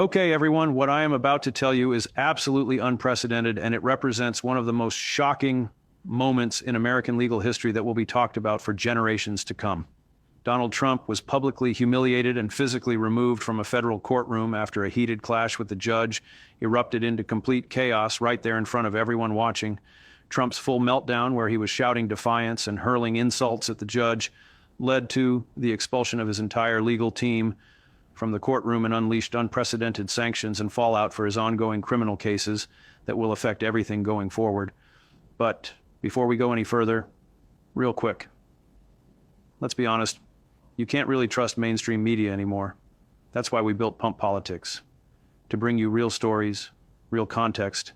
Okay, everyone, what I am about to tell you is absolutely unprecedented, and it represents one of the most shocking moments in American legal history that will be talked about for generations to come. Donald Trump was publicly humiliated and physically removed from a federal courtroom after a heated clash with the judge erupted into complete chaos right there in front of everyone watching. Trump's full meltdown, where he was shouting defiance and hurling insults at the judge, led to the expulsion of his entire legal team from the courtroom and unleashed unprecedented sanctions and fallout for his ongoing criminal cases that will affect everything going forward. But before we go any further, real quick, let's be honest, you can't really trust mainstream media anymore. That's why we built Pump Politics, to bring you real stories, real context,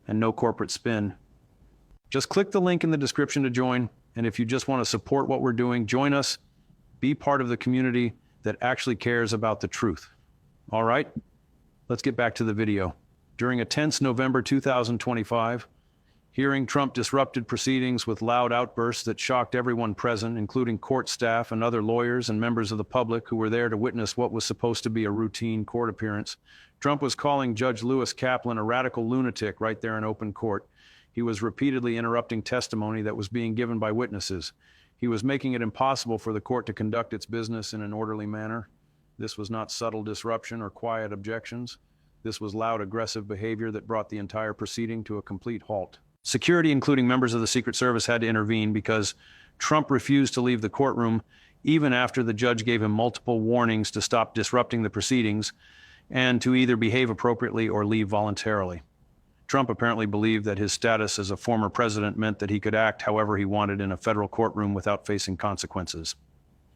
and no corporate spin. Just click the link in the description to join, and if you just want to support what we're doing, join us, be part of the community that actually cares about the truth. All right, let's get back to the video. During a tense November 2025, hearing Trump disrupted proceedings with loud outbursts that shocked everyone present, including court staff and other lawyers and members of the public who were there to witness what was supposed to be a routine court appearance. Trump was calling Judge Lewis Kaplan a radical lunatic right there in open court. He was repeatedly interrupting testimony that was being given by witnesses. He was making it impossible for the court to conduct its business in an orderly manner. This was not subtle disruption or quiet objections. This was loud, aggressive behavior that brought the entire proceeding to a complete halt. Security, including members of the Secret Service, had to intervene because Trump refused to leave the courtroom even after the judge gave him multiple warnings to stop disrupting the proceedings and to either behave appropriately or leave voluntarily. Trump apparently believed that his status as a former president meant that he could act however he wanted in a federal courtroom without facing consequences.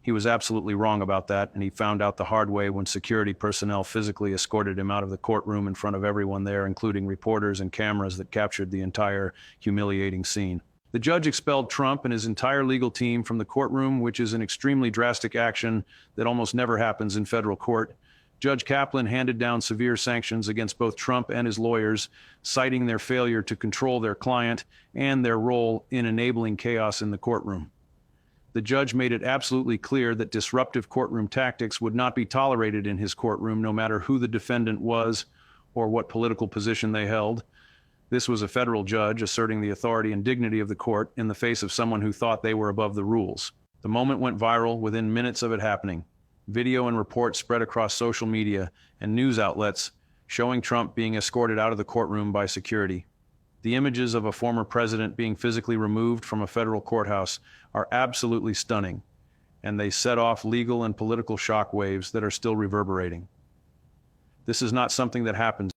He was absolutely wrong about that, and he found out the hard way when security personnel physically escorted him out of the courtroom in front of everyone there, including reporters and cameras that captured the entire humiliating scene. The judge expelled Trump and his entire legal team from the courtroom, which is an extremely drastic action that almost never happens in federal court. Judge Kaplan handed down severe sanctions against both Trump and his lawyers, citing their failure to control their client and their role in enabling chaos in the courtroom. The judge made it absolutely clear that disruptive courtroom tactics would not be tolerated in his courtroom, no matter who the defendant was or what political position they held. This was a federal judge asserting the authority and dignity of the court in the face of someone who thought they were above the rules. The moment went viral within minutes of it happening. Video and reports spread across social media and news outlets showing Trump being escorted out of the courtroom by security. The images of a former president being physically removed from a federal courthouse are absolutely stunning, and they set off legal and political shockwaves that are still reverberating. This is not something that happens